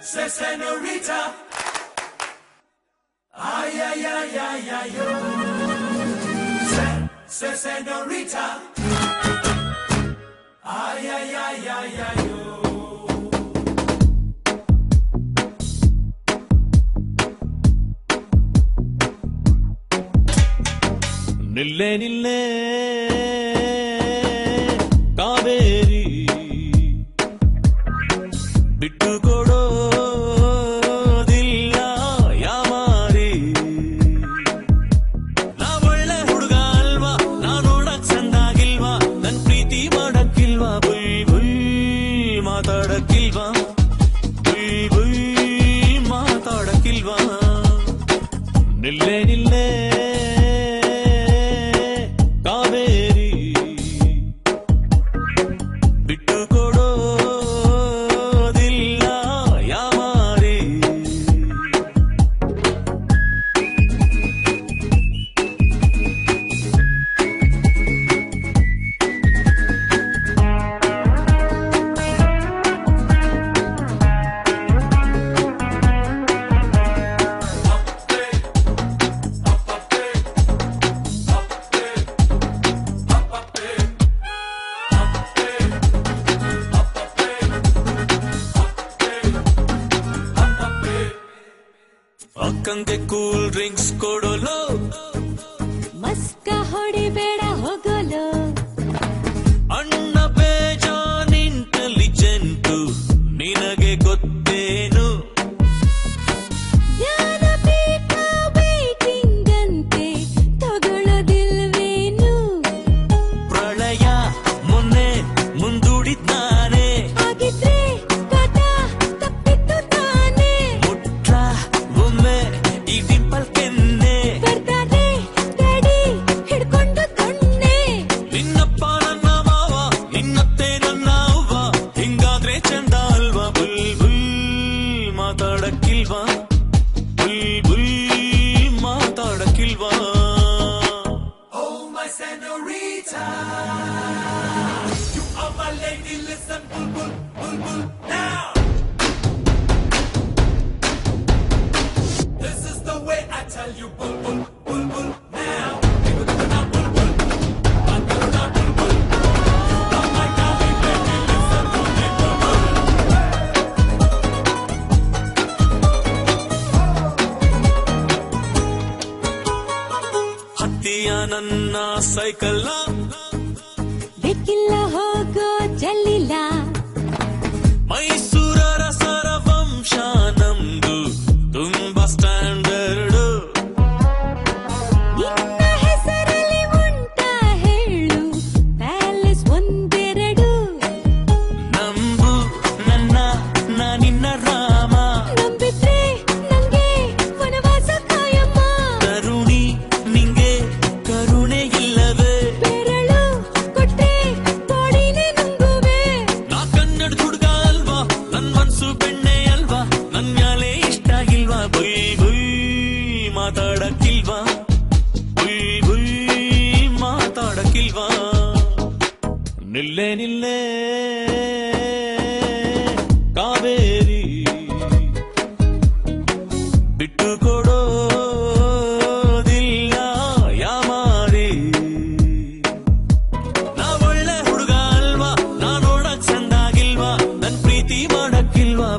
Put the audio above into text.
say senorita. Ay, ay, ay, ay, ay, yo. Say senorita. Ay, ay, ay, ay, ay, yo. ನಿಲ್ಲೆ ನಿಲ್ಲೆ Kaveri ಬಿಟ್ಟು ಕೊಡೋದಿಲ್ಲ ಯಾಮಾರಿ. ನಾ ಒಳ್ಳೆ ಹುಡುಗ ಅಲ್ವಾ, ನಾ ನೋಡಕ್ ಚಂದಾಗಿಲ್ವಾ, ನನ್ ಪ್ರೀತಿ ಮಾಡಕ್ಕಿಲ್ವಾ, ಬುಯ್ ಬುಯ್ ಮಾತಾಡಕ್ಕಿಲ್ವಾ, ಬುಯ್ ಬುಯ್ ಮಾತಾಡಕ್ಕಿಲ್ವಾ. ನಿಲ್ಲೆ ನಿಲ್ಲೆ ಅಕ್ಕಂಗೆ ಕೂಲ್ ಡ್ರಿಂಕ್ಸ್ ಕೊಡೋಲು, ಮಸ್ಕ ಹೊಡಿಬೇಡ ಹೋಗೋಲು. ಅಣ್ಣ ಬೇಜಾನ್ ಇಂಟೆಲಿಜೆಂಟು ನಿನಗೆ ಗೊತ್ತೇನು? ಜ್ಞಾನಪೀಠ ವೇಟಿಂಗ್ ಅಂತೆ ತಗೊಳ್ಳೋದಿಲ್ವೇನು? ಪ್ರಳಯ ಮೊನ್ನೆ ಮುಂದೂಡಿದ್ದಾನೆ, ಹಾಗಿದ್ರೆ ಕಾಟ ತಪ್ಪಿತ್ತು ತಾನೆ. ಮುಟ್ರ ಒಮ್ಮೆ ಈ ಡಿಂಪಲ್ ಕೆನ್ನೆ, ಬರ್ತಾರೆ ಡ್ಯಾಡಿ ಹಿಡ್ಕೊಂಡು ದೊಣ್ಣೆ. ನಿನ್ನಪ್ಪ ನನ್ನ ಮಾವ, ನಿನ್ನತ್ತೆ ನನ್ನ ಅವ್ವ, ಹಿಂಗಾದ್ರೆ ಚಂದ ಅಲ್ವಾ? ಬುಲ್ ಬುಲ್ ಮಾತಾಡಕ್ಕಿಲ್ವಾ, ಬುಲ್ ಬುಲ್ ಮಾತಾಡಕ್ಕಿಲ್ವಾ. Oh, my senorita. You are my lady, listen, bulbul, bulbul, now. This is the way I tell you, bulbul, bulbul, now. Bulbul, bulbul. You are my darling lady, listen to me, bulbul. ಹತ್ತಿಯ ನನ್ನ cycle ಬೇಕಿಲ್ಲ ಹೋಗೋ ಜಲ್ಲಿಲ್ಲ. ಮೈಸೂರರ ಸರ ವಂಶ ನಮ್ದು ತುಂಬಾ standard. ನಿನ್ನ ಹೆಸರಲ್ಲಿ ಉಂಟ ಹೇಳು ಪ್ಯಾಲೇಸ್ ಒಂದೆರಡು. ನಂಬು ನನ್ನ ನಿನ್ನ ರಾಮ, ನಂಬಿದ್ರೆ ನಂಗೆ ವನವಾಸ ಕಾಯಮ್ಮ. ತರುಣಿ ನಿಂಗೆ ಕರುಣೆ ಇಲ್ಲವೇ? ಬೆರಳು ಕೊಟ್ಟೆ ತೋಳಿನೇ ನುಂಗುವೆ. ನಾ ಕನ್ನಡ ಹುಡುಗ ಅಲ್ವಾ, ನನ್ ಮನ್ಸು ಬೆಣ್ಣೆ ಅಲ್ವಾ, ನನ್ ಮ್ಯಾಲೆ ಇಷ್ಟ ಇಲ್ವಾ? ಬುಯ್ ಬುಯ್ ಮಾತಾಡಕ್ಕಿಲ್ವಾ, ಬುಯ್ ಬುಯ್ ಮಾತಾಡಕ್ಕಿಲ್ವಾ. ನಿಲ್ಲೆ ನಿಲ್ಲೆ ಕಾವೇರಿ ಬಿಟ್ಟು ಕೊಡೋದಿಲ್ಲ ಯಾಮಾರಿ. ನಾ ಒಳ್ಳೆ ಹುಡುಗ ಅಲ್ವಾ, ನಾ ನೋಡಕ್ ಚಂದಾಗಿಲ್ವಾ, ನನ್ ಪ್ರೀತಿ ಮಾಡಕ್ಕಿಲ್ವಾ?